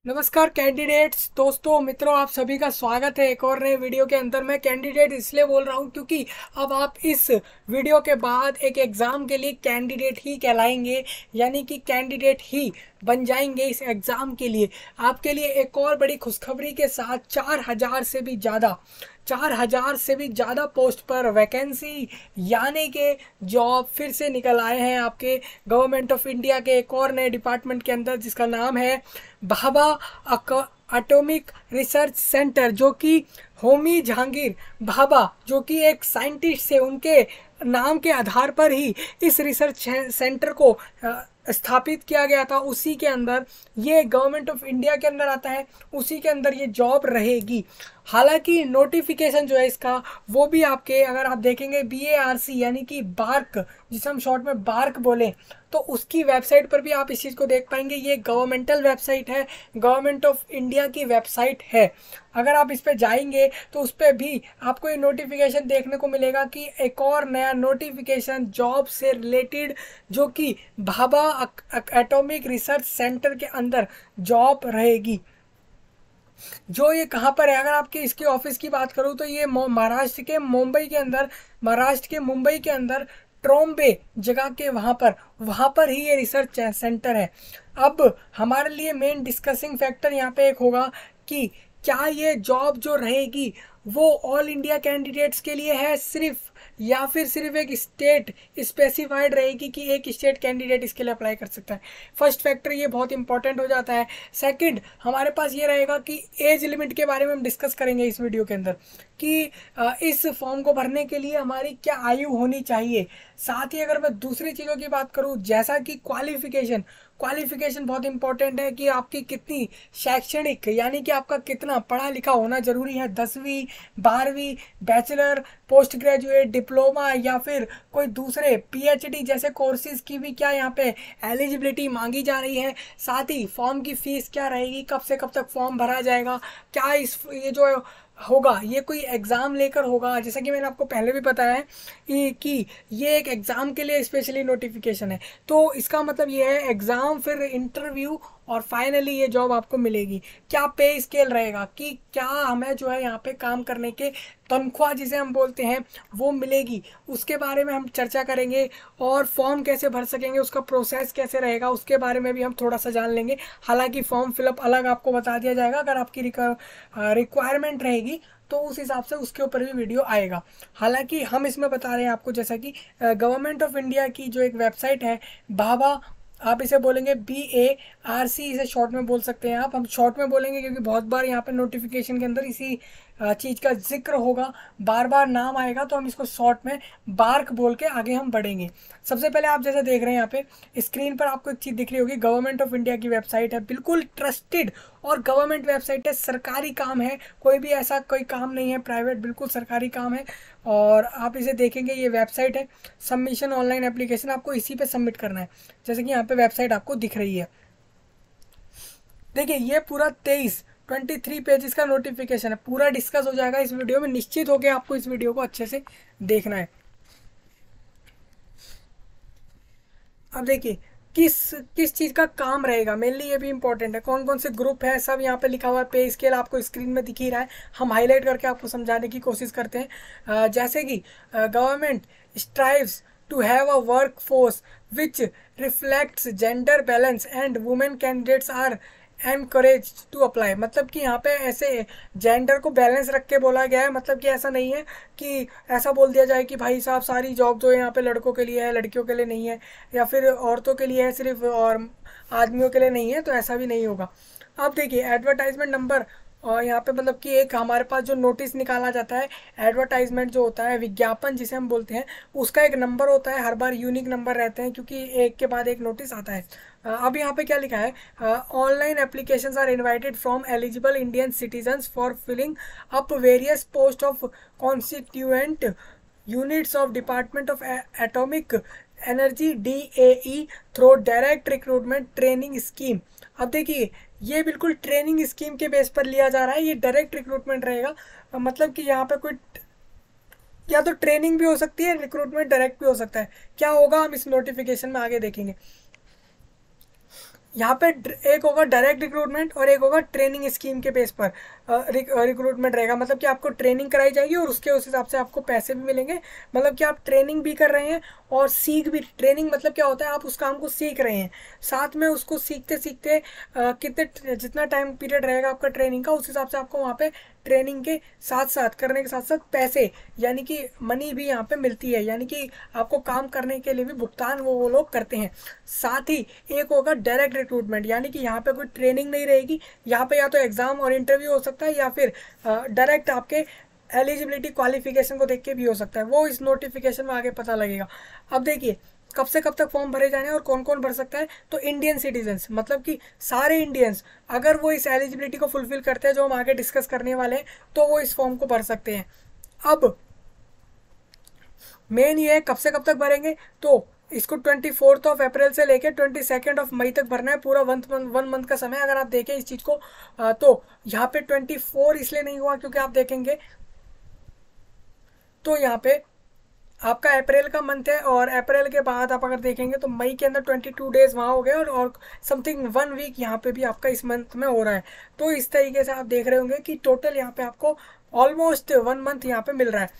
नमस्कार कैंडिडेट्स, दोस्तों, मित्रों, आप सभी का स्वागत है एक और नए वीडियो के अंदर। मैं कैंडिडेट इसलिए बोल रहा हूं क्योंकि अब आप इस वीडियो के बाद एक एग्ज़ाम के लिए कैंडिडेट ही कहलाएंगे, यानी कि कैंडिडेट ही बन जाएंगे इस एग्ज़ाम के लिए। आपके लिए एक और बड़ी खुशखबरी के साथ 4,000 से भी ज़्यादा पोस्ट पर वैकेंसी यानी कि जॉब फिर से निकल आए हैं आपके गवर्नमेंट ऑफ इंडिया के एक और नए डिपार्टमेंट के अंदर, जिसका नाम है भाभा एटॉमिक रिसर्च सेंटर, जो कि होमी जहांगीर भाभा जो कि एक साइंटिस्ट है, उनके नाम के आधार पर ही इस रिसर्च सेंटर को स्थापित किया गया था। उसी के अंदर ये गवर्नमेंट ऑफ इंडिया के अंदर आता है, उसी के अंदर ये जॉब रहेगी। हालांकि नोटिफिकेशन जो है इसका, वो भी आपके अगर आप देखेंगे BARC यानी कि बार्क, जिसे हम शॉर्ट में बार्क बोले, तो उसकी वेबसाइट पर भी आप इस चीज़ को देख पाएंगे। ये गवर्नमेंटल वेबसाइट है, गवर्नमेंट ऑफ इंडिया की वेबसाइट है। अगर आप इस पर जाएंगे तो उस पर भी आपको ये नोटिफिकेशन देखने को मिलेगा कि एक और नया नोटिफिकेशन जॉब से रिलेटेड, जो कि भाभा एटॉमिक रिसर्च सेंटर के अंदर जॉब रहेगी। जो ये कहाँ पर है, अगर आपके इसके ऑफिस की बात करूँ तो ये महाराष्ट्र के मुंबई के अंदर ट्रोम्बे जगह के वहाँ पर ही ये रिसर्च सेंटर है। अब हमारे लिए मेन डिस्कसिंग फैक्टर यहाँ पे एक होगा कि क्या ये जॉब जो रहेगी वो ऑल इंडिया कैंडिडेट्स के लिए है सिर्फ, या फिर सिर्फ एक स्टेट स्पेसिफाइड रहेगी कि एक स्टेट कैंडिडेट इसके लिए अप्लाई कर सकता है। फर्स्ट फैक्टर ये बहुत इंपॉर्टेंट हो जाता है। सेकंड, हमारे पास ये रहेगा कि एज लिमिट के बारे में हम डिस्कस करेंगे इस वीडियो के अंदर कि इस फॉर्म को भरने के लिए हमारी क्या आयु होनी चाहिए। साथ ही अगर मैं दूसरी चीज़ों की बात करूँ, जैसा कि क्वालिफिकेशन बहुत इंपॉर्टेंट है कि आपकी कितनी शैक्षणिक यानी कि आपका कितना पढ़ा लिखा होना जरूरी है, 10वीं 12वीं, बैचलर, पोस्ट ग्रेजुएट, डिप्लोमा या फिर कोई दूसरे PhD जैसे कोर्सेज की भी क्या यहाँ पे एलिजिबिलिटी मांगी जा रही है। साथ ही फॉर्म की फीस क्या रहेगी, कब से कब तक फॉर्म भरा जाएगा, क्या ये जो होगा ये कोई एग्ज़ाम लेकर होगा, जैसा कि मैंने आपको पहले भी बताया है कि ये एक एग्ज़ाम के लिए स्पेशली नोटिफिकेशन है। तो इसका मतलब ये है एग्ज़ाम, फिर इंटरव्यू और फाइनली ये जॉब आपको मिलेगी। क्या पे स्केल रहेगा कि क्या हमें जो है यहाँ पे काम करने के तनख्वाह जिसे हम बोलते हैं वो मिलेगी, उसके बारे में हम चर्चा करेंगे। और फॉर्म कैसे भर सकेंगे, उसका प्रोसेस कैसे रहेगा, उसके बारे में भी हम थोड़ा सा जान लेंगे। हालांकि फॉर्म फिलअप अलग आपको बता दिया जाएगा, अगर आपकी रिक्वायरमेंट रहेगी तो उस हिसाब से उसके ऊपर भी वीडियो आएगा। हालांकि हम इसमें बता रहे हैं आपको, जैसा कि गवर्नमेंट ऑफ इंडिया की जो एक वेबसाइट है भाभा, आप इसे बोलेंगे BARC, इसे शॉर्ट में बोल सकते हैं आप। हम शॉर्ट में बोलेंगे क्योंकि बहुत बार यहाँ पे नोटिफिकेशन के अंदर इसी चीज़ का जिक्र होगा, बार बार नाम आएगा, तो हम इसको शॉर्ट में बार्क बोल के आगे हम बढ़ेंगे। सबसे पहले आप जैसा देख रहे हैं यहाँ पे स्क्रीन पर आपको एक चीज़ दिख रही होगी, गवर्नमेंट ऑफ इंडिया की वेबसाइट है, बिल्कुल ट्रस्टेड और गवर्नमेंट वेबसाइट है। सरकारी काम है, कोई भी ऐसा कोई काम नहीं है प्राइवेट, बिल्कुल सरकारी काम है। और आप इसे देखेंगे, ये वेबसाइट है। सबमिशन ऑनलाइन एप्लीकेशन आपको इसी पे सबमिट करना है, जैसे कि यहाँ पे वेबसाइट आपको दिख रही है। देखिए ये पूरा 23 पेजेस का नोटिफिकेशन है, पूरा डिस्कस हो जाएगा इस वीडियो में। निश्चित हो गया, आपको इस वीडियो को अच्छे से देखना है। अब देखिए किस किस चीज़ का काम रहेगा, मेनली ये भी इंपॉर्टेंट है। कौन कौन से ग्रुप है सब यहाँ पे लिखा हुआ है, पे स्केल आपको स्क्रीन में दिख ही रहा है। हम हाईलाइट करके आपको समझाने की कोशिश करते हैं। जैसे कि government strives to have a work force which reflects gender balance and women candidates are encourage to apply. मतलब कि यहाँ पे ऐसे जेंडर को बैलेंस रख के बोला गया है, मतलब कि ऐसा नहीं है कि ऐसा बोल दिया जाए कि भाई साहब सारी जॉब जो है यहाँ पे लड़कों के लिए है, लड़कियों के लिए नहीं है, या फिर औरतों के लिए है सिर्फ और आदमियों के लिए नहीं है, तो ऐसा भी नहीं होगा। अब देखिए एडवर्टाइजमेंट नंबर, और यहाँ पे मतलब कि एक हमारे पास जो नोटिस निकाला जाता है, एडवर्टाइजमेंट जो होता है, विज्ञापन जिसे हम बोलते हैं, उसका एक नंबर होता है। हर बार यूनिक नंबर रहते हैं क्योंकि एक के बाद एक नोटिस आता है। अब यहाँ पे क्या लिखा है, online applications are invited from eligible Indian citizens for filling up various post of constituent units of department of atomic energy DAE through direct recruitment training scheme. अब देखिए ये बिल्कुल ट्रेनिंग स्कीम के बेस पर लिया जा रहा है, ये डायरेक्ट रिक्रूटमेंट रहेगा। मतलब कि यहाँ पे कोई या तो ट्रेनिंग भी हो सकती है, रिक्रूटमेंट डायरेक्ट भी हो सकता है। क्या होगा हम इस नोटिफिकेशन में आगे देखेंगे। यहाँ पे एक होगा डायरेक्ट रिक्रूटमेंट और एक होगा ट्रेनिंग स्कीम के बेस पर रिक्रूटमेंट रहेगा। मतलब कि आपको ट्रेनिंग कराई जाएगी और उसके उस हिसाब से आपको पैसे भी मिलेंगे। मतलब कि आप ट्रेनिंग भी कर रहे हैं और सीख भी, ट्रेनिंग मतलब क्या होता है, आप उस काम को सीख रहे हैं, साथ में उसको सीखते सीखते कितने जितना टाइम पीरियड रहेगा आपका ट्रेनिंग का, उस हिसाब से आपको वहाँ पे ट्रेनिंग के साथ साथ, करने के साथ साथ पैसे यानी कि मनी भी यहाँ पे मिलती है, यानी कि आपको काम करने के लिए भी भुगतान वो लोग करते हैं। साथ ही एक होगा डायरेक्ट रिक्रूटमेंट, यानी कि यहाँ पे कोई ट्रेनिंग नहीं रहेगी, यहाँ पे या तो एग्जाम और इंटरव्यू हो सकता है या फिर डायरेक्ट आपके एलिजिबिलिटी क्वालिफिकेशन को देख के भी हो सकता है, वो इस नोटिफिकेशन में आगे पता लगेगा। अब देखिए कब से कब तक फॉर्म भरे जाने हैं और कौन कौन भर सकता है। तो इंडियन सिटीजन्स, मतलब कि सारे इंडियंस अगर वो इस एलिजिबिलिटी को फुलफिल करते हैं जो हम आगे डिस्कस करने वाले हैं, तो वो इस फॉर्म को भर सकते हैं। अब मेन ये है कब से कब तक भरेंगे, तो इसको 24 अप्रैल से लेकर 22 मई तक भरना है, पूरा 1 मंथ का समय। अगर आप देखें इस चीज़ को तो यहाँ पे 24 इसलिए नहीं हुआ क्योंकि आप देखेंगे तो यहाँ पे आपका अप्रैल का मंथ है और अप्रैल के बाद आप अगर देखेंगे तो मई के अंदर 22 डेज वहाँ हो गए और समथिंग 1 वीक यहाँ पे भी आपका इस मंथ में हो रहा है। तो इस तरीके से आप देख रहे होंगे कि टोटल यहाँ पे आपको ऑलमोस्ट 1 मंथ यहाँ पे मिल रहा है।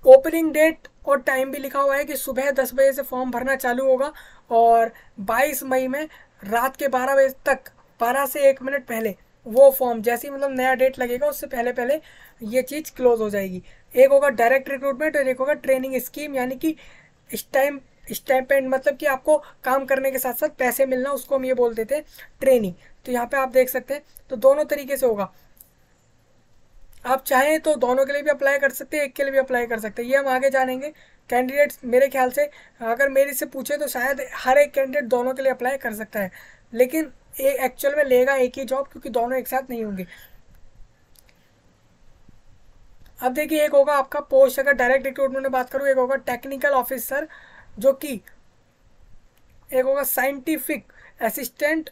ओपनिंग डेट और टाइम भी लिखा हुआ है कि सुबह 10 बजे से फॉर्म भरना चालू होगा और 22 मई में रात के 12 बजे तक, 12 से 1 मिनट पहले वो फॉर्म, जैसे ही मतलब नया डेट लगेगा उससे पहले पहले ये चीज़ क्लोज हो जाएगी। एक होगा डायरेक्ट रिक्रूटमेंट और एक होगा ट्रेनिंग स्कीम, यानी कि स्टाइपेंड, मतलब कि आपको काम करने के साथ साथ पैसे मिलना, उसको हम ये बोल देते हैं ट्रेनिंग। तो यहाँ पे आप देख सकते हैं तो दोनों तरीके से होगा। आप चाहें तो दोनों के लिए भी अप्लाई कर सकते हैं, एक के लिए भी अप्लाई कर सकते हैं, ये हम आगे जानेंगे। कैंडिडेट्स मेरे ख्याल से अगर मेरे से पूछे तो शायद हर एक कैंडिडेट दोनों के लिए अप्लाई कर सकता है, लेकिन एक्चुअल में लेगा एक ही जॉब क्योंकि दोनों एक साथ नहीं होंगे। अब देखिए एक होगा आपका पोस्ट, अगर डायरेक्ट रिक्रूटमेंट में बात करूँ, एक होगा टेक्निकल ऑफिसर, जो कि एक होगा साइंटिफिक असिस्टेंट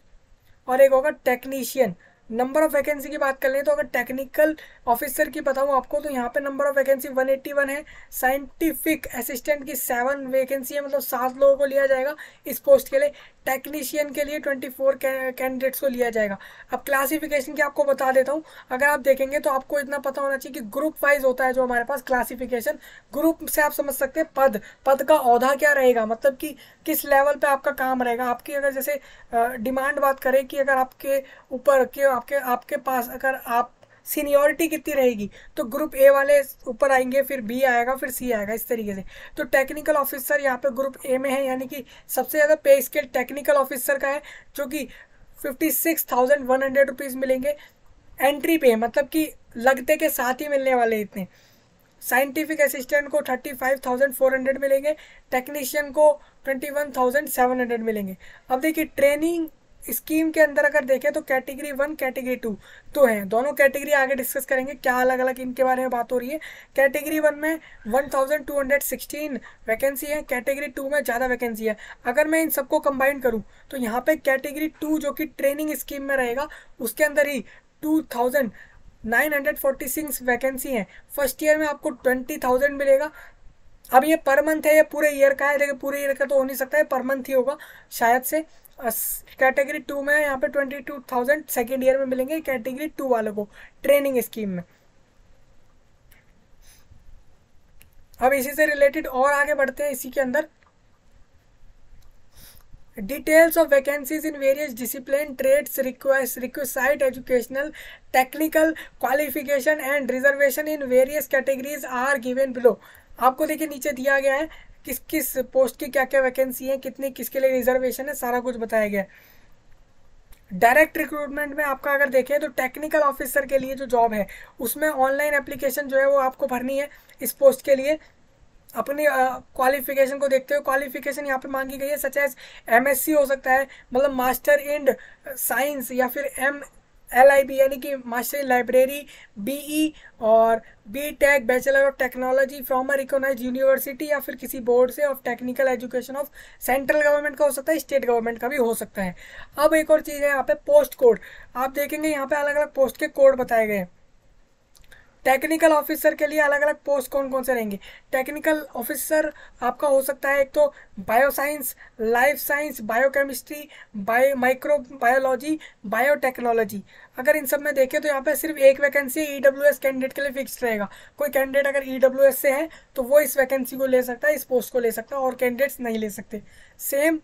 और एक होगा टेक्नीशियन। नंबर ऑफ वैकेंसी की बात कर लें तो अगर टेक्निकल ऑफिसर की बताऊं आपको तो यहाँ पे नंबर ऑफ वैकेंसी 181 है। साइंटिफिक असिस्टेंट की 7 वैकेंसी है, मतलब 7 लोगों को लिया जाएगा इस पोस्ट के लिए। टेक्नीशियन के लिए 24 कैंडिडेट्स को लिया जाएगा। अब क्लासिफिकेशन की आपको बता देता हूँ, अगर आप देखेंगे तो आपको इतना पता होना चाहिए कि ग्रुप वाइज होता है जो हमारे पास क्लासिफिकेशन। ग्रुप से आप समझ सकते हैं पद, पद का औहदा क्या रहेगा, मतलब कि किस लेवल पे आपका काम रहेगा। आपकी अगर जैसे डिमांड बात करें कि अगर आपके ऊपर के आपके आपके पास अगर आप सीनियोरिटी कितनी रहेगी तो ग्रुप ए वाले ऊपर आएंगे, फिर बी आएगा, फिर सी आएगा, इस तरीके से। तो टेक्निकल ऑफिसर यहाँ पे ग्रुप ए में है, यानी कि सबसे ज़्यादा पे स्केल टेक्निकल ऑफिसर का है, जो कि 56,100 रुपीज़ मिलेंगे एंट्री पे, मतलब कि लगते के साथ ही मिलने वाले इतने। साइंटिफिक असिस्टेंट को 35,400 मिलेंगे, टेक्नीशियन को 21,700 मिलेंगे। अब देखिए ट्रेनिंग स्कीम के अंदर अगर देखें तो कैटेगरी 1 कैटेगरी 2 तो हैं, दोनों कैटेगरी आगे डिस्कस करेंगे क्या अलग अलग इनके बारे में बात हो रही है। कैटेगरी 1 में 1216 वैकेंसी है, कैटेगरी 2 में ज़्यादा वैकेंसी है। अगर मैं इन सबको कंबाइन करूं तो यहाँ पे कैटेगरी 2 जो कि ट्रेनिंग स्कीम में रहेगा उसके अंदर ही 2,946 वैकेंसी है। फर्स्ट ईयर में आपको 20,000 मिलेगा। अब ये पर मंथ है, ये पूरे ईयर का है, लेकिन पूरे ईयर का तो हो नहीं सकता है, पर मंथ ही होगा शायद से। कैटेगरी 2 में यहाँ पे 22,000 सेकेंड ईयर में मिलेंगे कैटेगरी 2 वालों को ट्रेनिंग स्कीम में। अब इसी से रिलेटेड और आगे बढ़ते हैं, इसी के अंदर details of vacancies in various discipline trades requisite educational technical qualification and reservation in various categories are given below. आपको देखिए नीचे दिया गया है किस किस पोस्ट की क्या क्या वैकेंसी है, कितनी किसके लिए रिजर्वेशन है, सारा कुछ बताया गया है। डायरेक्ट रिक्रूटमेंट में आपका अगर देखें तो टेक्निकल ऑफिसर के लिए जो जॉब है उसमें ऑनलाइन एप्लीकेशन जो है वो आपको भरनी है इस पोस्ट के लिए। अपनी क्वालिफिकेशन को देखते हुए क्वालिफिकेशन यहाँ पे मांगी गई है, सच एज MSc हो सकता है, मतलब मास्टर इन साइंस, या फिर MLIB यानी कि मास्टर इन लाइब्रेरी, BE और BTech bachelor of technology from a recognised university, या फिर किसी बोर्ड से of technical education of central government का हो सकता है, स्टेट गवर्नमेंट का भी हो सकता है। अब एक और चीज़ है यहाँ पे पोस्ट कोड, आप देखेंगे यहाँ पे अलग अलग पोस्ट के कोड बताए गए हैं। टेक्निकल ऑफिसर के लिए अलग अलग पोस्ट कौन कौन से रहेंगे। टेक्निकल ऑफिसर आपका हो सकता है एक तो bioscience, life science, biochemistry, micro biology, biotechnology. अगर इन सब में देखें तो यहाँ पे सिर्फ एक वैकेंसी ईडब्ल्यूएस कैंडिडेट के लिए फिक्स रहेगा। कोई कैंडिडेट अगर ईडब्ल्यूएस से है तो वो इस वैकेंसी को ले सकता है, इस पोस्ट को ले सकता है, और कैंडिडेट्स नहीं ले सकते। सेम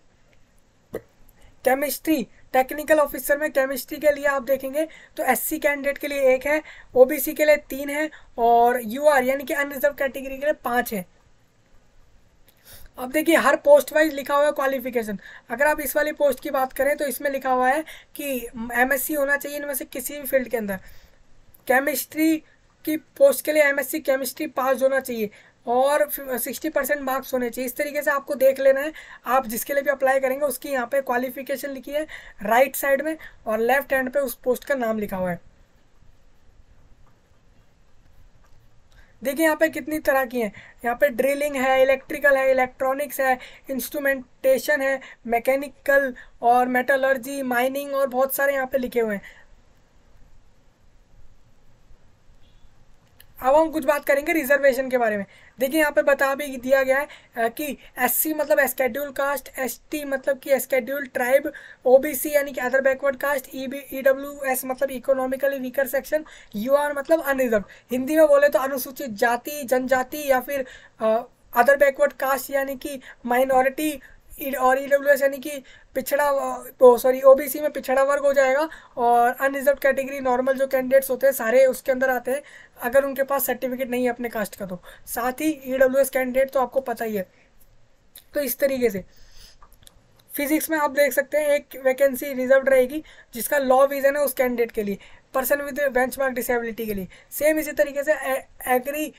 केमिस्ट्री, टेक्निकल ऑफिसर में केमिस्ट्री के लिए आप देखेंगे तो एससी कैंडिडेट के लिए 1 है, ओबीसी के लिए 3 है, और यूआर यानी कि अनरिजर्व कैटेगरी के लिए 5 है। अब देखिए हर पोस्ट वाइज लिखा हुआ है क्वालिफिकेशन। अगर आप इस वाली पोस्ट की बात करें तो इसमें लिखा हुआ है कि एमएससी होना चाहिए इनमें से किसी भी फील्ड के अंदर। केमिस्ट्री की पोस्ट के लिए एमएससी केमिस्ट्री पास होना चाहिए और 60% मार्क्स होने चाहिए। इस तरीके से आपको देख लेना है, आप जिसके लिए भी अप्लाई करेंगे उसकी यहाँ पे क्वालिफिकेशन लिखी है राइट साइड में, और लेफ्ट हैंड पे उस पोस्ट का नाम लिखा हुआ है। देखिए यहाँ पे कितनी तरह की हैं। यहाँ पे ड्रिलिंग है, इलेक्ट्रिकल है, इलेक्ट्रॉनिक्स है, इंस्ट्रूमेंटेशन है, मैकेनिकल और मेटलर्जी, माइनिंग, और बहुत सारे यहाँ पे लिखे हुए हैं। अब हम कुछ बात करेंगे रिजर्वेशन के बारे में। देखिए यहाँ पे बता भी दिया गया है कि एससी मतलब स्केड्यूल कास्ट, एसटी मतलब कि स्केड्यूल ट्राइब, ओबीसी यानी कि अदर बैकवर्ड कास्ट, ईडब्ल्यूएस मतलब इकोनॉमिकली वीकर सेक्शन, यूआर मतलब अनरिजर्व। हिंदी में बोले तो अनुसूचित जाति, जनजाति, या फिर अदर बैकवर्ड कास्ट यानी कि माइनॉरिटी, और ईडब्ल्यूएस यानी कि पिछड़ा, सॉरी ओबीसी में पिछड़ा वर्ग हो जाएगा, और अनरिजर्व कैटेगरी नॉर्मल जो कैंडिडेट्स होते हैं सारे उसके अंदर आते हैं अगर उनके पास सर्टिफिकेट नहीं है अपने कास्ट का। तो साथ ही ईडब्ल्यूएस कैंडिडेट तो आपको पता ही है। तो इस तरीके से फिजिक्स में आप देख सकते हैं एक वैकेंसी रिजर्व रहेगी जिसका लॉ विजन है उस कैंडिडेट के लिए, पर्सन विद बेंचमार्क डिसेबिलिटी के लिए। सेम इसी तरीके से एग्री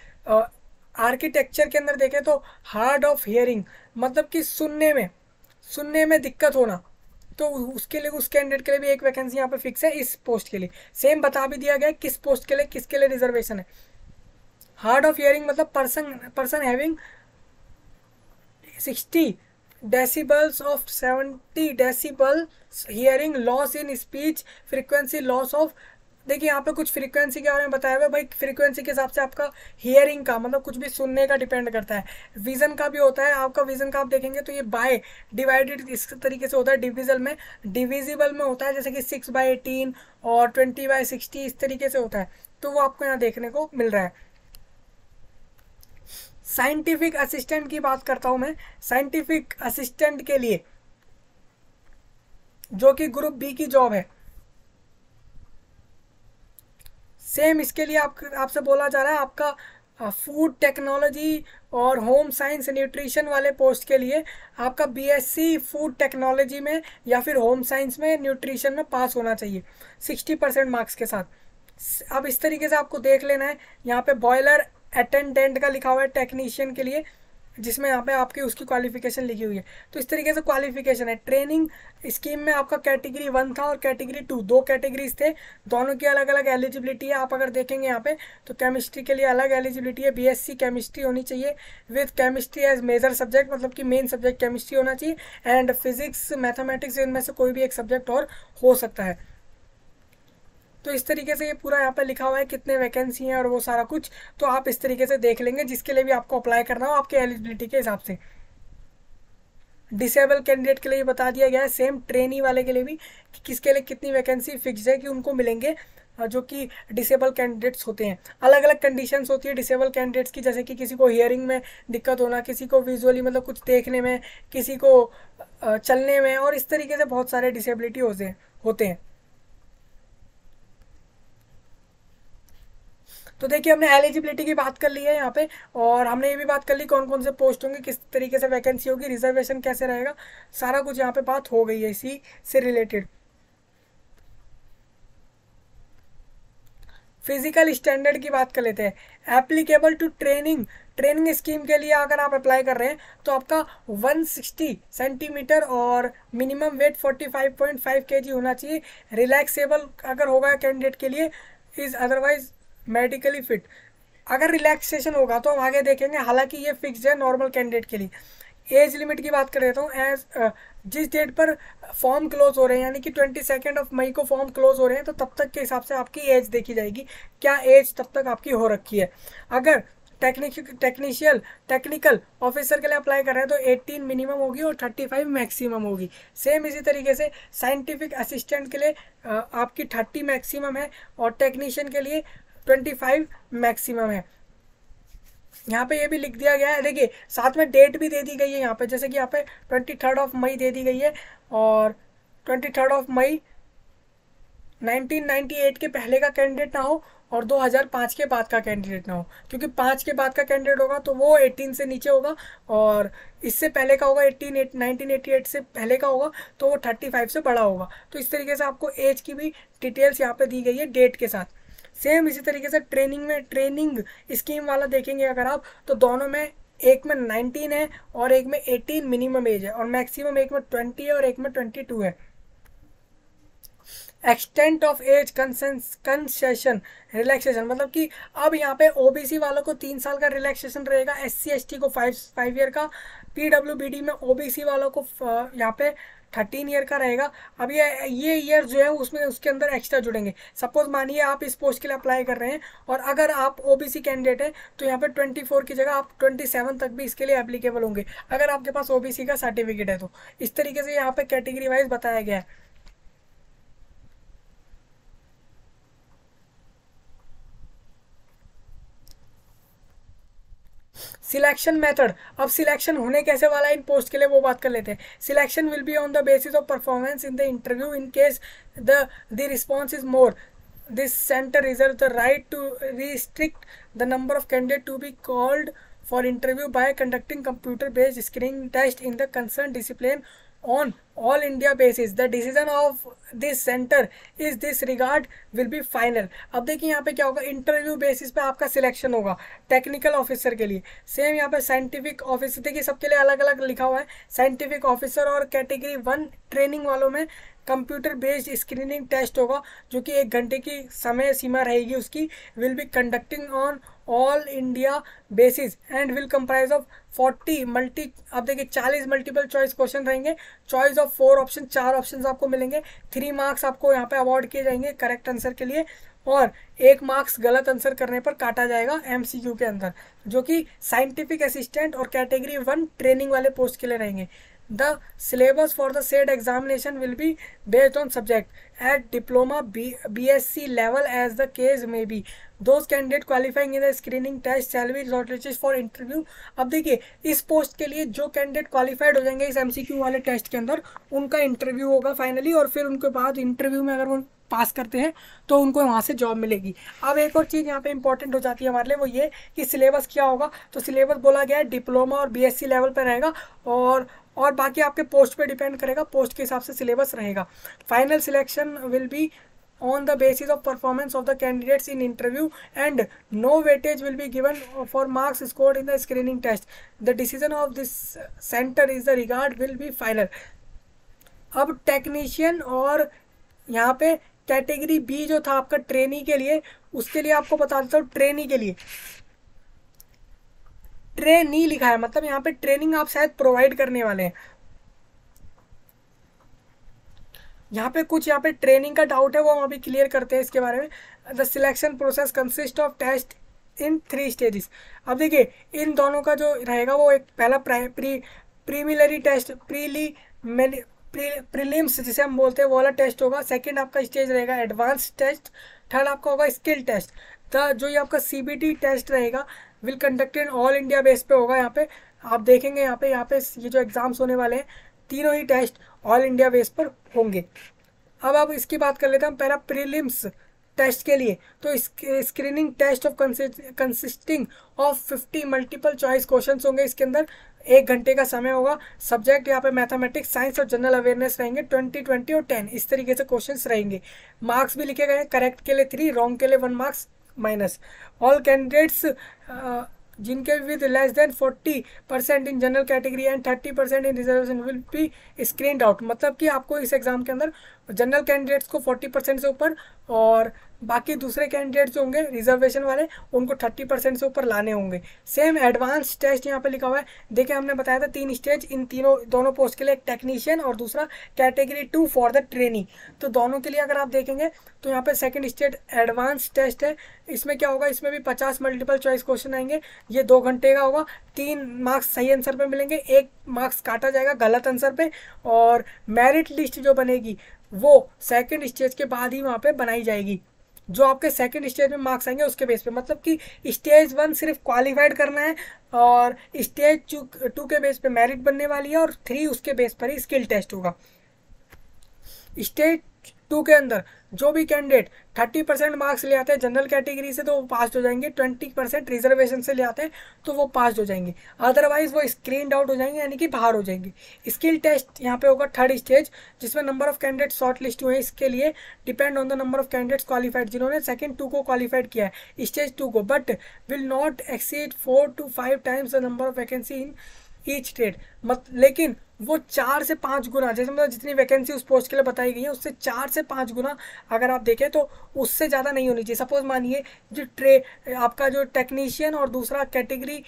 आर्किटेक्चर के अंदर देखें तो हार्ड ऑफ हियरिंग मतलब कि सुनने में दिक्कत होना, तो उसके लिए उस कैंडिडेट के लिए भी एक वैकेंसी यहाँ पे फिक्स है इस पोस्ट के लिए। सेम बता भी दिया गया किस पोस्ट के लिए किसके लिए रिजर्वेशन है। हार्ड ऑफ हियरिंग मतलब person having 60 decibels of 70 decibel hearing loss in speech frequency loss of. देखिए यहाँ पे कुछ फ्रीक्वेंसी के बारे में बताया हुआ है भाई, फ्रीक्वेंसी के हिसाब से आपका हियरिंग का मतलब कुछ भी सुनने का डिपेंड करता है। विजन का भी होता है, आपका विजन का आप देखेंगे तो ये बाय डिवाइडेड इस तरीके से होता है, डिविजिबल में होता है, जैसे कि 6/18 और 20/60 इस तरीके से होता है, तो वो आपको यहाँ देखने को मिल रहा है। साइंटिफिक असिस्टेंट की बात करता हूं मैं। साइंटिफिक असिस्टेंट के लिए जो कि ग्रुप बी की जॉब है, सेम इसके लिए आपसे बोला जा रहा है आपका फूड टेक्नोलॉजी और होम साइंस न्यूट्रिशन वाले पोस्ट के लिए आपका बीएससी फूड टेक्नोलॉजी में या फिर होम साइंस में न्यूट्रिशन में पास होना चाहिए 60% मार्क्स के साथ। अब इस तरीके से आपको देख लेना है, यहाँ पे बॉयलर अटेंडेंट का लिखा हुआ है टेक्नीशियन के लिए, जिसमें यहाँ पे आपकी उसकी क्वालिफिकेशन लिखी हुई है। तो इस तरीके से क्वालिफिकेशन है। ट्रेनिंग स्कीम में आपका कैटेगरी 1 था और कैटेगरी 2, 2 कैटेगरीज थे, दोनों की अलग अलग एलिजिबिलिटी है। आप अगर देखेंगे यहाँ पे तो केमिस्ट्री के लिए अलग एलिजिबिलिटी है, बीएससी केमिस्ट्री होनी चाहिए with chemistry as major subject, मतलब कि मेन सब्जेक्ट केमिस्ट्री होना चाहिए, एंड फिजिक्स मैथमेटिक्स इनमें से कोई भी एक सब्जेक्ट और हो सकता है। तो इस तरीके से ये पूरा यहाँ पे लिखा हुआ है कितने वैकेंसी हैं और वो सारा कुछ, तो आप इस तरीके से देख लेंगे जिसके लिए भी आपको अप्लाई करना हो आपके एलिजिबिलिटी के हिसाब से। डिसेबल कैंडिडेट के लिए बता दिया गया है, सेम ट्रेनी वाले के लिए भी कि किसके लिए कितनी वैकेंसी फिक्स है कि उनको मिलेंगे जो कि डिसेबल कैंडिडेट्स होते हैं। अलग अलग कंडीशंस होती है डिसेबल कैंडिडेट्स की, जैसे कि किसी को हियरिंग में दिक्कत होना, किसी को विजुअली मतलब कुछ देखने में, किसी को चलने में, और इस तरीके से बहुत सारे डिसेबिलिटी होते हैं। तो देखिए हमने एलिजिबिलिटी की बात कर ली है यहाँ पे, और हमने ये भी बात कर ली कौन कौन से पोस्ट होंगे, किस तरीके से वैकेंसी होगी, रिजर्वेशन कैसे रहेगा, सारा कुछ यहाँ पे बात हो गई है इसी से रिलेटेड। फिजिकल स्टैंडर्ड की बात कर लेते हैं। एप्लीकेबल टू ट्रेनिंग स्कीम के लिए अगर आप अप्लाई कर रहे हैं तो आपका 160 सेंटीमीटर और मिनिमम वेट 45.5 kg होना चाहिए। रिलैक्सेबल अगर होगा कैंडिडेट के लिए, इज अदरवाइज मेडिकली फिट। अगर रिलैक्सेशन होगा तो हम आगे देखेंगे, हालांकि ये फिक्स है नॉर्मल कैंडिडेट के लिए। एज लिमिट की बात कर लेता हूँ। एज जिस डेट पर फॉर्म क्लोज हो रहे हैं, यानी कि 22 मई को फॉर्म क्लोज हो रहे हैं, तो तब तक के हिसाब से आपकी एज देखी जाएगी, क्या एज तब तक आपकी हो रखी है। अगर टेक्निकल ऑफिसर के लिए अप्लाई कर रहे हैं तो 18 मिनिमम होगी और 35 मैक्सिमम होगी। सेम इसी तरीके से साइंटिफिक असिस्टेंट के लिए आपकी 30 मैक्सिमम है और टेक्नीशियन के लिए 25 मैक्सिमम है। यहाँ पे ये भी लिख दिया गया है, देखिए साथ में डेट भी दे दी गई है यहाँ पे, जैसे कि यहाँ पे 23 मई दे दी गई है, और 23 मई 1998 के पहले का कैंडिडेट ना हो और 2005 के बाद का कैंडिडेट ना हो, क्योंकि 5 के बाद का कैंडिडेट होगा तो वो 18 से नीचे होगा, और इससे पहले का होगा 1988 से पहले का होगा तो वो 35 से बड़ा होगा। तो इस तरीके से आपको एज की भी डिटेल्स यहाँ पे दी गई है डेट के साथ। सेम इसी तरीके से ट्रेनिंग स्कीम वाला देखेंगे अगर आप, तो दोनों में एक में 19 है और एक में 18 मिनिमम एज है, और मैक्सिमम एक में 20 है और एक में 22 है। Extent of age concession relaxation, मतलब कि अब यहाँ पे ओबीसी वालों को 3 साल का रिलैक्सेशन रहेगा, SC ST को 5 ईयर का, PWBD में ओबीसी वालों को यहाँ पे 13 ईयर का रहेगा। अब ये ईयर जो है उसमें उसके अंदर एक्स्ट्रा जुड़ेंगे। सपोज मानिए आप इस पोस्ट के लिए अप्लाई कर रहे हैं और अगर आप ओबीसी कैंडिडेट हैं तो यहाँ पे 24 की जगह आप 27 तक भी इसके लिए एप्लीकेबल होंगे, अगर आपके पास ओबीसी का सर्टिफिकेट है तो। इस तरीके से यहाँ पे कैटेगरी वाइज बताया गया है। सिलेक्शन मेथड, अब सिलेक्शन होने कैसे वाला है इन पोस्ट के लिए वो बात कर लेते हैं। Selection will be on the basis of performance in the interview in case the response is more this centre reserve the right to restrict the number of candidate to be called for interview by conducting computer based screening test in the concerned discipline on all India basis. The decision of this center is this regard will be final. अब देखिए यहाँ पे क्या होगा, interview basis पे आपका selection होगा technical officer के लिए। सेम यहाँ पे साइंटिफिक ऑफिसर, देखिए सबके लिए अलग अलग लिखा हुआ है, साइंटिफिक ऑफिसर और कैटेगरी 1 ट्रेनिंग वालों में कंप्यूटर बेस्ड स्क्रीनिंग टेस्ट होगा, जो कि 1 घंटे की समय सीमा रहेगी उसकी। Will be conducting on all India basis and will comprise of 40 multi, अब देखिए 40 मल्टीपल चॉइस क्वेश्चन रहेंगे, चॉइस ऑफ 4 ऑप्शन, 4 ऑप्शन आपको मिलेंगे, 3 मार्क्स आपको यहाँ पे अवार्ड किए जाएंगे करेक्ट आंसर के लिए, और 1 मार्क्स गलत आंसर करने पर काटा जाएगा MCQ के अंदर, जो कि साइंटिफिक असिस्टेंट और कैटेगरी 1 ट्रेनिंग वाले पोस्ट के लिए रहेंगे। The syllabus for the said examination will be based on subject at diploma BSc level as the case may be. Those candidate qualifying in the screening test shall be shortlisted for interview. अब देखिए इस post के लिए जो candidate qualified हो जाएंगे इस MCQ वाले टेस्ट के अंदर, उनका इंटरव्यू होगा फाइनली, और फिर उनके बाद इंटरव्यू में अगर वो पास करते हैं तो उनको वहाँ से जॉब मिलेगी। अब एक और चीज़ यहाँ पे इंपॉर्टेंट हो जाती है हमारे लिए, वो ये कि सिलेबस क्या होगा। तो सिलेबस बोला गया है डिप्लोमा और BSc लेवल पर रहेगा, और बाकी आपके पोस्ट पे डिपेंड करेगा, पोस्ट के हिसाब से सिलेबस रहेगा। Final selection will B on the basis of performance of the candidates in interview and no weightage will be given for marks scored in the screening test. The decision of this center is the regard will be final. अब technician और यहाँ पे category B जो था आपका trainee के लिए, उसके लिए आपको बता देता हूँ, ट्रेनी के लिए ट्रेनी लिखा है, मतलब यहाँ पे ट्रेनिंग आप शायद प्रोवाइड करने वाले हैं। यहाँ पे कुछ यहाँ पे ट्रेनिंग का डाउट है, वो हम अभी क्लियर करते हैं इसके बारे में। The selection process consist of test in 3 stages. अब देखिए इन दोनों का जो रहेगा वो एक पहला प्रीलिमिनरी टेस्ट, प्रीलिम्स जिसे हम बोलते हैं वो वाला टेस्ट होगा। सेकंड आपका स्टेज रहेगा एडवांस टेस्ट। थर्ड आपका होगा स्किल टेस्ट। जो ये आपका CBT टेस्ट रहेगा will conducted all India base पे होगा। यहाँ पे आप देखेंगे यहाँ पे ये जो एग्जाम्स होने वाले हैं तीनों ही टेस्ट ऑल इंडिया बेस पर होंगे। अब इसकी बात कर लेते हैं हम पहला प्रीलिम्स टेस्ट के लिए। तो screening test of consisting of 50 multiple choice questions होंगे। इसके अंदर 1 घंटे का समय होगा। सब्जेक्ट यहाँ पे मैथमेटिक्स, साइंस और जनरल अवेयरनेस रहेंगे। 20, 20 और 10 इस तरीके से क्वेश्चंस रहेंगे। मार्क्स भी लिखे गए हैं, करेक्ट के लिए 3, रॉन्ग के लिए 1 मार्क्स माइनस। ऑल कैंडिडेट्स जिनके with less than 40% in general category and 30% in reservation will be screened out. मतलब कि आपको इस एग्जाम के अंदर जनरल कैंडिडेट्स को 40% से ऊपर और बाकी दूसरे कैंडिडेट जो होंगे रिजर्वेशन वाले, उनको 30% से ऊपर लाने होंगे। सेम एडवांस टेस्ट यहाँ पे लिखा हुआ है। देखिए हमने बताया था 3 स्टेज इन तीनों दोनों पोस्ट के लिए, एक टेक्नीशियन और दूसरा कैटेगरी 2 फॉर द ट्रेनी। तो दोनों के लिए अगर आप देखेंगे तो यहाँ पे सेकंड स्टेज एडवांस टेस्ट है। इसमें क्या होगा, इसमें भी 50 मल्टीपल चॉइस क्वेश्चन आएंगे। ये 2 घंटे का होगा। 3 मार्क्स सही आंसर पे मिलेंगे, 1 मार्क्स काटा जाएगा गलत आंसर पे। और मेरिट लिस्ट जो बनेगी वो सेकंड स्टेज के बाद ही वहाँ पे बनाई जाएगी। जो आपके सेकंड स्टेज में मार्क्स आएंगे उसके बेस पे, मतलब कि स्टेज 1 सिर्फ क्वालिफाइड करना है और स्टेज 2 के बेस पे मेरिट बनने वाली है और 3 उसके बेस पर ही स्किल टेस्ट होगा। स्टेज 2 के अंदर जो भी कैंडिडेट 30% मार्क्स ले आते हैं जनरल कैटेगरी से तो वो पास हो जाएंगे, 20% रिजर्वेशन से ले आते हैं तो वो पास हो जाएंगे, अदरवाइज वो स्क्रीन आउट हो जाएंगे, यानी कि बाहर हो जाएंगे। स्किल टेस्ट यहाँ पे होगा थर्ड स्टेज, जिसमें number of candidate short list हुए हैं। इसके लिए depend on the number of candidates qualified, जिन्होंने सेकंड 2 को क्वालिफाइड किया है स्टेज 2 को, but will not exceed 4 to 5 times the number of vacancy in each trade. लेकिन वो 4 से 5 गुना, जैसे मतलब जितनी वैकेंसी उस पोस्ट के लिए बताई गई है उससे 4 से 5 गुना अगर आप देखें तो उससे ज़्यादा नहीं होनी चाहिए। सपोज मानिए जो आपका जो टेक्नीशियन और दूसरा कैटेगरी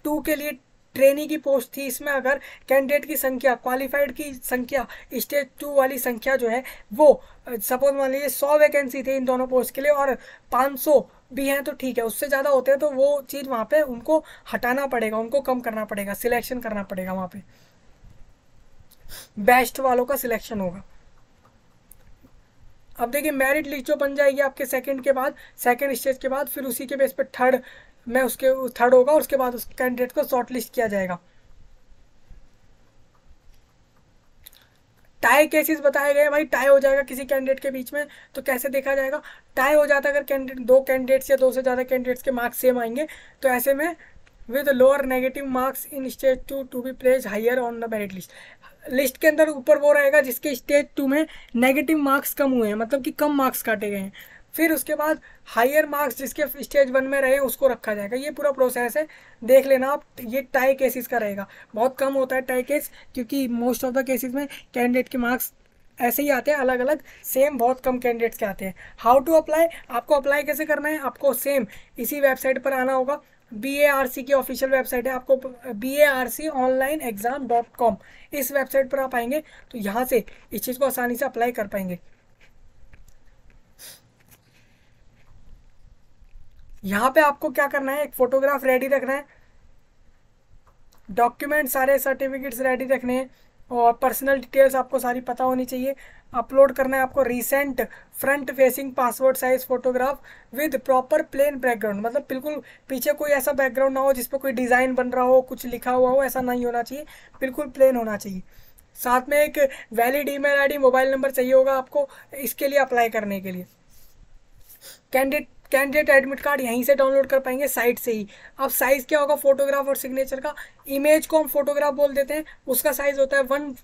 2 के लिए ट्रेनी की पोस्ट थी, इसमें अगर कैंडिडेट की संख्या, क्वालिफाइड की संख्या, स्टेज 2 वाली संख्या जो है वो सपोज मान लीजिए 100 वैकेंसी थी इन दोनों पोस्ट के लिए और 500 भी हैं तो ठीक है, उससे ज़्यादा होते हैं तो वो चीज़ वहाँ पे उनको हटाना पड़ेगा, उनको कम करना पड़ेगा, सिलेक्शन करना पड़ेगा, वहाँ पे बेस्ट वालों का सिलेक्शन होगा। अब देखिए मेरिट लिस्ट जो बन जाएगी आपके सेकंड के बाद, सेकंड स्टेज के बाद, फिर उसी के बेस पे थर्ड में उसके थर्ड होगा, उसके बाद उस कैंडिडेट को शॉर्ट लिस्ट किया जाएगा। टाई केसेस बताए गए, भाई टाई हो जाएगा किसी कैंडिडेट के बीच में तो कैसे देखा जाएगा, टाई हो जाता है अगर कैंडिडेट 2 कैंडिडेट्स या 2 से ज़्यादा कैंडिडेट्स के मार्क्स सेम आएंगे तो ऐसे में with lower negative marks in stage 2 to be place higher on the merit list. List के अंदर ऊपर वो रहेगा जिसके स्टेज 2 में नेगेटिव मार्क्स कम हुए हैं, मतलब कि कम मार्क्स काटे गए हैं। फिर उसके बाद हायर मार्क्स जिसके स्टेज 1 में रहे उसको रखा जाएगा। ये पूरा प्रोसेस है, देख लेना आप। ये टाई केसेस का रहेगा, बहुत कम होता है टाई केस, क्योंकि मोस्ट ऑफ द केसेस में कैंडिडेट के मार्क्स ऐसे ही आते हैं अलग अलग, सेम बहुत कम कैंडिडेट्स के आते हैं। हाउ टू अप्लाई, आपको अप्लाई कैसे करना है, आपको सेम इसी वेबसाइट पर आना होगा। BARC की ऑफिशियल वेबसाइट है, आपको BARConlineexam.com इस वेबसाइट पर आप आएंगे तो यहाँ से इस चीज़ को आसानी से अप्लाई कर पाएंगे। यहाँ पे आपको क्या करना है, एक फोटोग्राफ रेडी रखना है, डॉक्यूमेंट सारे सर्टिफिकेट्स रेडी रखने हैं और पर्सनल डिटेल्स आपको सारी पता होनी चाहिए। अपलोड करना है आपको recent front facing passport size photograph with proper plain background, मतलब बिल्कुल पीछे कोई ऐसा बैकग्राउंड ना हो जिस पर कोई डिज़ाइन बन रहा हो, कुछ लिखा हुआ हो, ऐसा नहीं होना चाहिए, बिल्कुल प्लेन होना चाहिए। साथ में एक valid email ID, mobile number चाहिए होगा आपको इसके लिए अप्लाई करने के लिए। कैंडिडेट एडमिट कार्ड यहीं से डाउनलोड कर पाएंगे साइट से ही। अब साइज़ क्या होगा फोटोग्राफ और सिग्नेचर का, इमेज को हम फोटोग्राफ बोल देते हैं, उसका साइज़ होता है 1,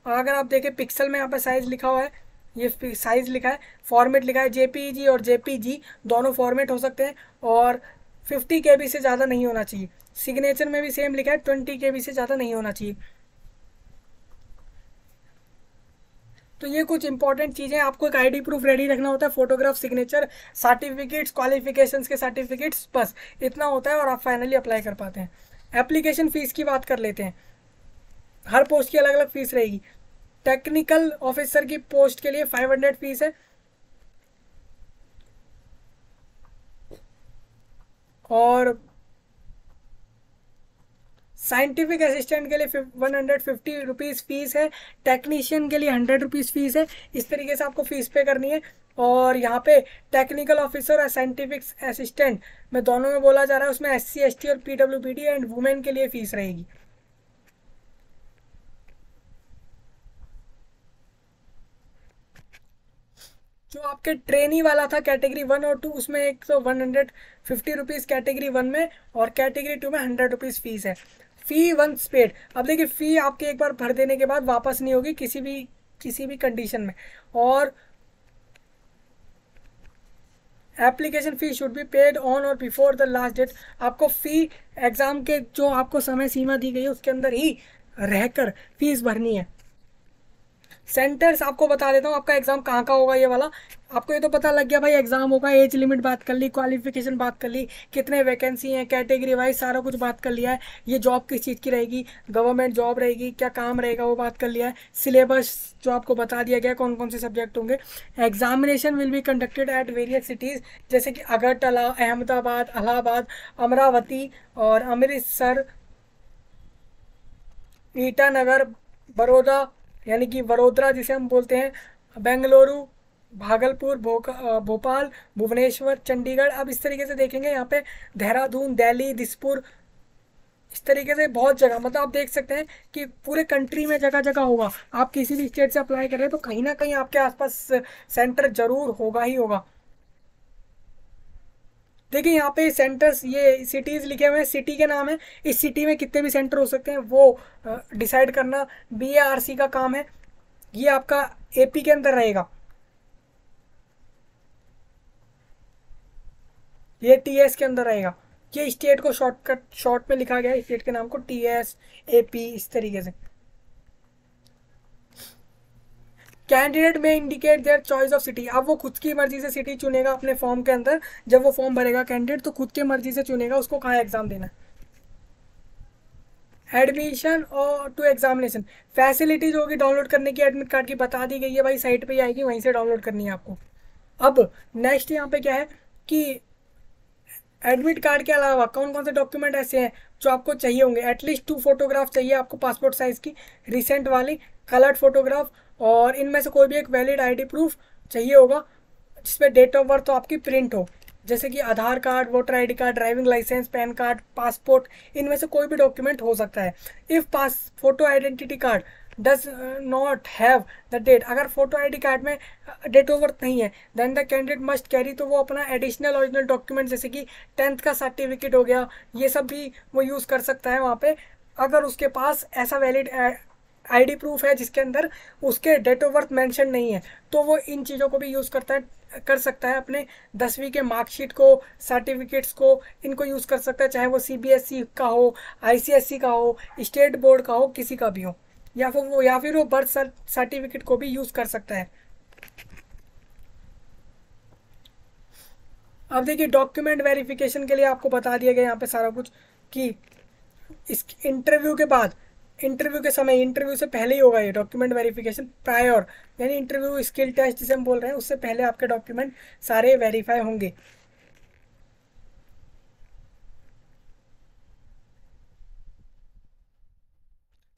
अगर आप देखें पिक्सल में यहाँ पर साइज़ लिखा हुआ है, ये साइज़ लिखा है, फॉर्मेट लिखा है JPEG और JPG दोनों फॉर्मेट हो सकते हैं और 50 KB से ज़्यादा नहीं होना चाहिए। सिग्नेचर में भी सेम लिखा है 20 KB से ज़्यादा नहीं होना चाहिए। तो ये कुछ इंपॉर्टेंट चीज़ें, आपको एक आईडी प्रूफ रेडी रखना होता है, फोटोग्राफ, सिग्नेचर, सर्टिफिकेट्स, क्वालिफिकेशंस के सर्टिफिकेट्स, बस इतना होता है और आप फाइनली अप्लाई कर पाते हैं। एप्लीकेशन फ़ीस की बात कर लेते हैं। हर पोस्ट की अलग अलग फ़ीस रहेगी। टेक्निकल ऑफिसर की पोस्ट के लिए 500 फीस है और साइंटिफिक असिस्टेंट के लिए 150 रुपीज़ फीस है, टेक्नीशियन के लिए 100 रुपीज़ फीस है। इस तरीके से आपको फ़ीस पे करनी है। और यहाँ पे टेक्निकल ऑफिसर और साइंटिफिक असिस्टेंट में दोनों में बोला जा रहा है, उसमें SC ST और PWBD एंड वुमेन के लिए फ़ीस रहेगी। जो आपके ट्रेनी वाला था कैटेगरी 1 और 2, उसमें 150 रुपीज़ कैटेगरी 1 में और कैटेगरी 2 में 100 रुपीज़ फीस है। फ़ी वंस पेड, अब देखिए फ़ी आपके एक बार भर देने के बाद वापस नहीं होगी किसी भी कंडीशन में। और application fee should be paid on और बिफोर द लास्ट डेट, आपको फ़ी एग्ज़ाम के जो आपको समय सीमा दी गई है उसके अंदर ही रहकर फीस भरनी है। सेंटर्स आपको बता देता हूँ, आपका एग्ज़ाम कहाँ का होगा। ये वाला आपको ये तो पता लग गया भाई, एग्जाम होगा, एज लिमिट बात कर ली, क्वालिफिकेशन बात कर ली, कितने वैकेंसी हैं, कैटेगरी वाइज सारा कुछ बात कर लिया है, ये जॉब किस चीज़ की रहेगी, गवर्नमेंट जॉब रहेगी, क्या काम रहेगा वो बात कर लिया है, सिलेबस जो आपको बता दिया गया कौन कौन से सब्जेक्ट होंगे। Examination will be conducted at various cities, जैसे कि अगरतला, अहमदाबाद, इलाहाबाद, अमरावती और अमृतसर, ईटानगर, बड़ौदा यानी कि वडोदरा जिसे हम बोलते हैं, बेंगलुरु, भागलपुर, भोपाल, भुवनेश्वर, चंडीगढ़। अब इस तरीके से देखेंगे यहाँ पे देहरादून, दिल्ली, दिसपुर, इस तरीके से बहुत जगह, मतलब आप देख सकते हैं कि पूरे कंट्री में जगह जगह होगा। आप किसी भी स्टेट से अप्लाई कर रहे हैं तो कहीं ना कहीं आपके आसपास सेंटर जरूर होगा ही होगा। देखिए यहाँ पे सेंटर्स, ये सिटीज़ लिखे हुए हैं, सिटी के नाम है, इस सिटी में कितने भी सेंटर हो सकते हैं वो डिसाइड करना BARC का काम है। ये आपका AP के अंदर रहेगा, ये TS के अंदर रहेगा। ये स्टेट को शॉर्ट में लिखा गया है, स्टेट के नाम को TS, AP, इस तरीके से। कैंडिडेट में indicate their choice of city, अब वो खुद की मर्जी से सिटी चुनेगा अपने फॉर्म के अंदर। जब वो फॉर्म भरेगा कैंडिडेट तो खुद की मर्जी से चुनेगा उसको कहाँ एग्जाम देना है। एडमिशन और टू एग्जामिनेशन फैसिलिटीज होगी डाउनलोड करने की, एडमिट कार्ड की बता दी गई है भाई, साइट पे ही आएगी, वहीं से डाउनलोड करनी है आपको। अब नेक्स्ट यहाँ पे क्या है कि एडमिट कार्ड के अलावा कौन कौन से डॉक्यूमेंट ऐसे हैं जो आपको चाहिए होंगे। एटलीस्ट 2 फोटोग्राफ चाहिए आपको, पासपोर्ट साइज की रिसेंट वाली कलर्ड फोटोग्राफ, और इनमें से कोई भी एक वैलिड ID प्रूफ चाहिए होगा जिसमें डेट ऑफ बर्थ तो आपकी प्रिंट हो, जैसे कि Aadhaar card, voter ID card, driving licence, PAN card, passport, इनमें से कोई भी डॉक्यूमेंट हो सकता है। If pass photo identity card does not have the date, अगर फोटो ID कार्ड में डेट ऑफ बर्थ नहीं है, then the candidate must carry, तो वो अपना एडिशनल ओरिजिनल डॉक्यूमेंट जैसे कि 10th का सर्टिफिकेट हो गया, ये सब भी वो यूज़ कर सकता है वहाँ पे। अगर उसके पास ऐसा वैलिड ID प्रूफ है जिसके अंदर उसके डेट ऑफ बर्थ मेंशन नहीं है, तो वो इन चीज़ों को भी यूज़ कर सकता है, अपने 10वीं के मार्कशीट को, सर्टिफिकेट्स को, इनको यूज़ कर सकता है, चाहे वो CBSE का हो, ICSE का हो, स्टेट बोर्ड का हो, किसी का भी हो, या फिर वो बर्थ सर्टिफिकेट को भी यूज़ कर सकता है। अब देखिए डॉक्यूमेंट वेरिफिकेशन के लिए आपको बता दिया गया यहाँ पे सारा कुछ कि इस इंटरव्यू के बाद, इंटरव्यू के समय, इंटरव्यू से पहले ही होगा ये डॉक्यूमेंट वेरिफिकेशन प्रायर, यानी इंटरव्यू स्किल टेस्ट जिसे हम बोल रहे हैं उससे पहले आपके डॉक्यूमेंट सारे वेरीफाई होंगे।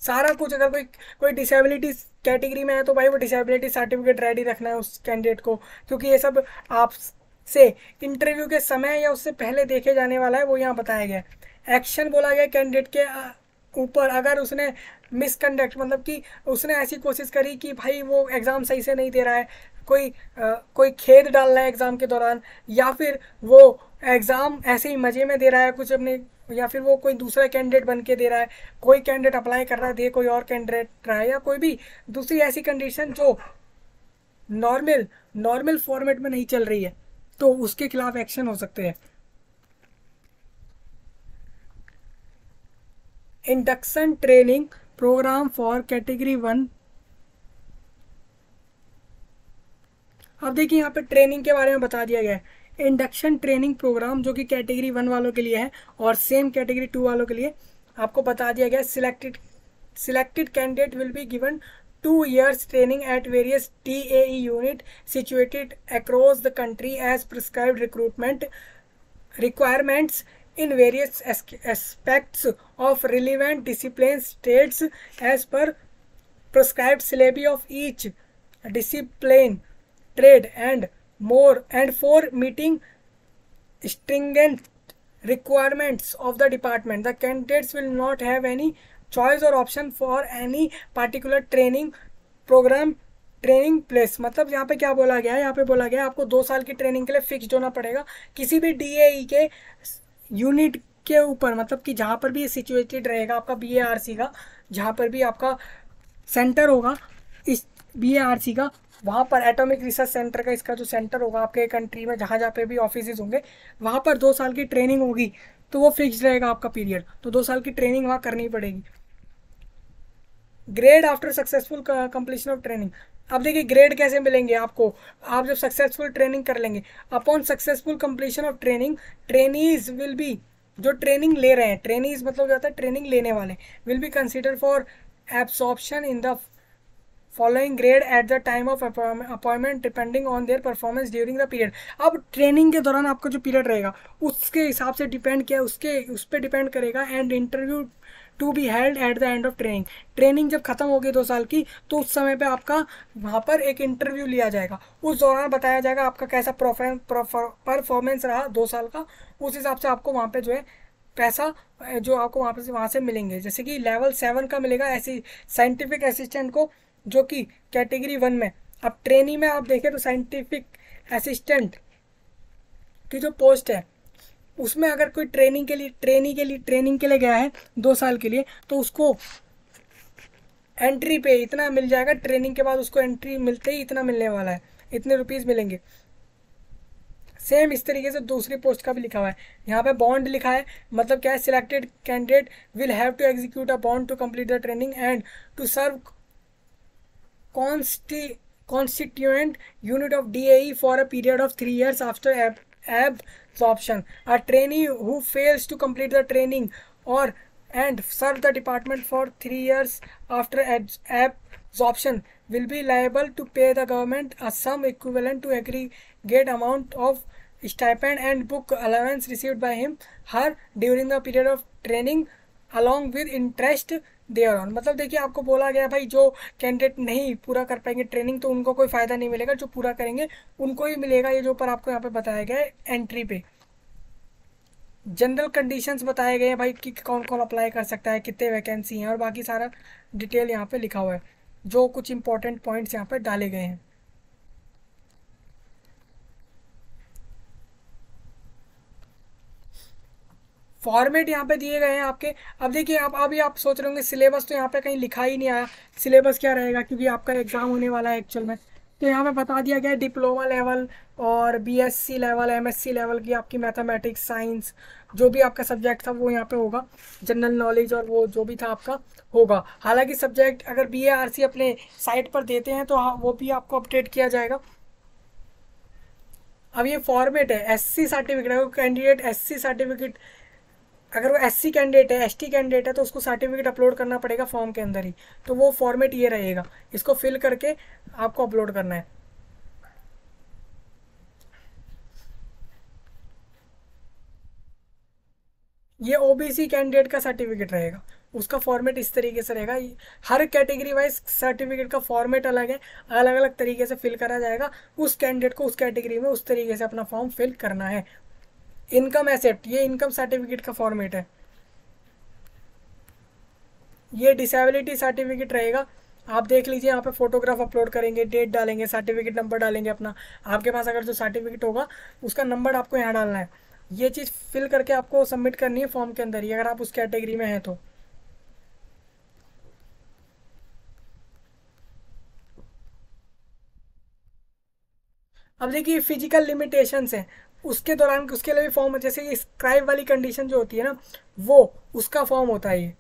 सारा कुछ, अगर कोई कोई डिसेबिलिटी कैटेगरी में है तो भाई वो डिसेबिलिटी सर्टिफिकेट रेडी रखना है उस कैंडिडेट को, क्योंकि ये सब आपसे इंटरव्यू के समय या उससे पहले देखे जाने वाला है, वो यहाँ बताया गया है। एक्शन बोला गया कैंडिडेट के ऊपर अगर उसने मिसकंडक्ट, मतलब कि उसने ऐसी कोशिश करी कि भाई वो एग्ज़ाम सही से नहीं दे रहा है, कोई खेद डाल रहा है एग्ज़ाम के दौरान, या फिर वो एग्ज़ाम ऐसे ही मज़े में दे रहा है कुछ अपने, या फिर वो कोई दूसरा कैंडिडेट बन के दे रहा है, कोई कैंडिडेट अप्लाई कर रहा है दे कोई और कैंडिडेट रहा है, या कोई भी दूसरी ऐसी कंडीशन जो नॉर्मल नॉर्मल फॉर्मेट में नहीं चल रही है, तो उसके खिलाफ एक्शन हो सकते हैं। Induction training programme for category 1। अब देखिए यहाँ पे ट्रेनिंग के बारे में बता दिया गया है। इंडक्शन ट्रेनिंग प्रोग्राम जो कि कैटेगरी 1 वालों के लिए है और सेम कैटेगरी 2 वालों के लिए आपको बता दिया गया है। Selected candidate will be given 2 years training at various TAE unit situated across the country as prescribed recruitment requirements in various aspects of relevant disciplines states as per prescribed syllabi of each discipline, trade and more, and for meeting stringent requirements of the department. The candidates will not have any choice or option for any particular training program, training place. मतलब यहाँ पे क्या बोला गया है, यहाँ पे बोला गया है आपको 2 साल की ट्रेनिंग के लिए फिक्स्ड होना पड़ेगा किसी भी DAE के यूनिट के ऊपर, मतलब कि जहाँ पर भी ये सिचुएटेड रहेगा आपका BARC का, जहाँ पर भी आपका सेंटर होगा इस BARC का, वहाँ पर एटॉमिक रिसर्च सेंटर का इसका जो सेंटर होगा आपके कंट्री में, जहाँ जहाँ पे भी ऑफिस होंगे वहाँ पर 2 साल की ट्रेनिंग होगी, तो वो फिक्स रहेगा आपका पीरियड, तो 2 साल की ट्रेनिंग वहाँ करनी पड़ेगी। Grade after successful completion of training. अब देखिए ग्रेड कैसे मिलेंगे आपको, आप जब सक्सेसफुल ट्रेनिंग कर लेंगे। Upon successful completion of training, trainees will be, जो ट्रेनिंग ले रहे हैं, ट्रेनीज मतलब जाता है ट्रेनिंग लेने वाले, will be consider for absorption in the following grade at the time of appointment depending on their performance during the period. अब ट्रेनिंग के दौरान आपका जो पीरियड रहेगा उसके हिसाब से डिपेंड किया, उसके उस पर डिपेंड करेगा। And interview to be held at the end of training, training जब खत्म होगी 2 साल की तो उस समय पे आपका वहाँ पर एक इंटरव्यू लिया जाएगा। उस दौरान बताया जाएगा आपका कैसा परफॉर्मेंस रहा 2 साल का, उस हिसाब से आपको वहाँ पे जो है पैसा जो आपको वहाँ से मिलेंगे। जैसे कि लेवल 7 का मिलेगा ऐसी साइंटिफिक असिस्टेंट को, जो कि कैटेगरी 1 में। अब ट्रेनी में आप देखें तो साइंटिफिक असिस्टेंट की जो पोस्ट है उसमें अगर कोई ट्रेनिंग के लिए गया है 2 साल के लिए, तो उसको एंट्री पे इतना मिल जाएगा। ट्रेनिंग के बाद उसको एंट्री मिलते ही इतना मिलने वाला है, इतने रुपीस मिलेंगे। सेम इस तरीके से दूसरी पोस्ट का भी लिखा हुआ है। यहाँ पे बॉन्ड लिखा है, मतलब क्या है, selected candidate will have to execute a bond to complete the training and to serve constituent unit of DAE for a period of 3 years after absorption. A trainee who fails to complete the training or and serve the department for 3 years after absorption will be liable to pay the government a sum equivalent to aggregate amount of stipend and book allowance received by him her during the period of training along with interest thereon. मतलब देखिए आपको बोला गया भाई जो candidate नहीं पूरा कर पाएंगे ट्रेनिंग तो उनको कोई फ़ायदा नहीं मिलेगा, जो पूरा करेंगे उनको ही मिलेगा। ये जो ऊपर आपको यहाँ पे बताया गया है एंट्री पे जनरल कंडीशंस बताए गए हैं भाई कि कौन कौन अप्लाई कर सकता है, कितने वैकेंसी हैं, और बाकी सारा डिटेल यहाँ पे लिखा हुआ है। जो कुछ इंपॉर्टेंट पॉइंट्स यहाँ पे डाले गए हैं। फॉर्मेट यहाँ पे दिए गए हैं आपके। अब देखिए आप अभी आप सोच रहे होंगे सिलेबस तो यहाँ पे कहीं लिखा ही नहीं आया, सिलेबस क्या रहेगा, क्योंकि आपका एग्जाम होने वाला है एक्चुअल में। तो यहाँ पे बता दिया गया है डिप्लोमा लेवल और बीएससी लेवल, एमएससी लेवल की आपकी मैथमेटिक्स, साइंस, जो भी आपका सब्जेक्ट था वो यहाँ पे होगा। जनरल नॉलेज और वो जो भी था आपका होगा। हालांकि सब्जेक्ट अगर बीएआरसी अपने साइट पर देते हैं तो हाँ वो भी आपको अपडेट किया जाएगा। अब ये फॉर्मेट है एससी सर्टिफिकेट, अगर कैंडिडेट एससी सर्टिफिकेट, अगर वो एससी कैंडिडेट है, एसटी कैंडिडेट है तो उसको सर्टिफिकेट अपलोड करना पड़ेगा फॉर्म के अंदर ही। तो वो फॉर्मेट ये रहेगा, इसको फिल करके आपको अपलोड करना है। ये ओबीसी कैंडिडेट का सर्टिफिकेट रहेगा, उसका फॉर्मेट इस तरीके से रहेगा। हर कैटेगरी वाइज सर्टिफिकेट का फॉर्मेट अलग है, अलग अलग तरीके से फिल करा जाएगा। उस कैंडिडेट को उस कैटेगरी में उस तरीके से अपना फॉर्म फिल करना है। इनकम एसेट, ये इनकम सर्टिफिकेट का फॉर्मेट है। ये डिसेबिलिटी सर्टिफिकेट रहेगा, आप देख लीजिए यहाँ पे फोटोग्राफ अपलोड करेंगे, डेट डालेंगे, सर्टिफिकेट नंबर डालेंगे अपना। आपके पास अगर जो सर्टिफिकेट होगा उसका नंबर आपको यहाँ डालना है। ये चीज़ फिल करके आपको सबमिट करनी है फॉर्म के अंदर ही, अगर आप उस कैटेगरी में हैं तो। अब देखिए फिजिकल लिमिटेशंस हैं, उसके दौरान उसके लिए भी फॉर्म, जैसे ये स्क्राइब वाली कंडीशन जो होती है ना, वो उसका फॉर्म होता है ये।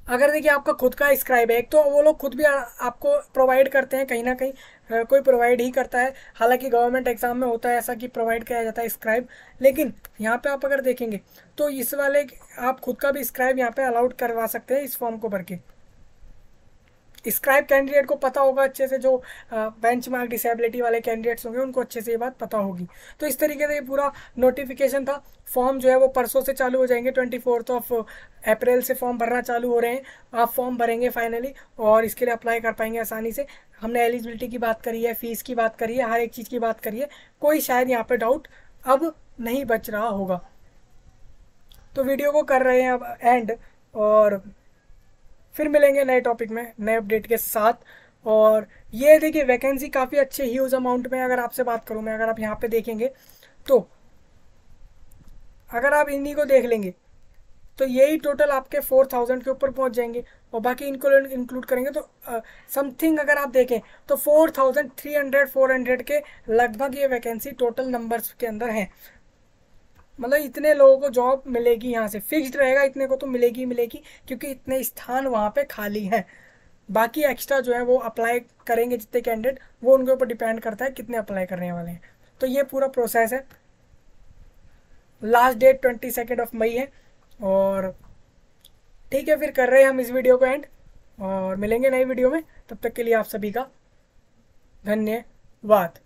अगर देखिए आपका खुद का स्क्राइब है, एक तो वो लोग खुद भी आपको प्रोवाइड करते हैं कहीं ना कहीं, कोई प्रोवाइड ही करता है। हालांकि गवर्नमेंट एग्जाम में होता है ऐसा कि प्रोवाइड किया जाता है स्क्राइब, लेकिन यहाँ पे आप अगर देखेंगे तो इस वाले आप खुद का भी स्क्राइब यहाँ पे अलाउड करवा सकते हैं इस फॉर्म को भर के। स्क्राइब कैंडिडेट को पता होगा अच्छे से, जो बेंचमार्क डिसेबिलिटी वाले कैंडिडेट्स होंगे उनको अच्छे से ये बात पता होगी। तो इस तरीके से ये पूरा नोटिफिकेशन था। फॉर्म जो है वो परसों से चालू हो जाएंगे, 24 अप्रैल से फॉर्म भरना चालू हो रहे हैं। आप फॉर्म भरेंगे फाइनली और इसके लिए अप्लाई कर पाएंगे आसानी से। हमने एलिजिबिलिटी की बात करी है, फीस की बात करी है, हर एक चीज़ की बात करी है। कोई शायद यहाँ पे डाउट अब नहीं बच रहा होगा। तो वीडियो को कर रहे हैं अब एंड, और फिर मिलेंगे नए टॉपिक में नए अपडेट के साथ। और ये देखिए वैकेंसी काफ़ी अच्छे ह्यूज अमाउंट में, अगर आपसे बात करूँ मैं, अगर आप यहाँ पे देखेंगे तो अगर आप इन्हीं को देख लेंगे तो यही टोटल आपके 4000 के ऊपर पहुँच जाएंगे। और बाकी इनको इंक्लूड करेंगे तो समथिंग अगर आप देखें तो 4300 400 के लगभग ये वैकेंसी टोटल नंबर्स के अंदर हैं। मतलब इतने लोगों को जॉब मिलेगी, यहाँ से फिक्स्ड रहेगा, इतने को तो मिलेगी मिलेगी, क्योंकि इतने स्थान वहाँ पे खाली हैं। बाकी एक्स्ट्रा जो है वो अप्लाई करेंगे जितने कैंडिडेट, वो उनके ऊपर डिपेंड करता है कितने अप्लाई करने वाले हैं। तो ये पूरा प्रोसेस है। लास्ट डेट 22 मई है। और ठीक है, फिर कर रहे हैं हम इस वीडियो को एंड, और मिलेंगे नई वीडियो में। तब तक के लिए आप सभी का धन्यवाद।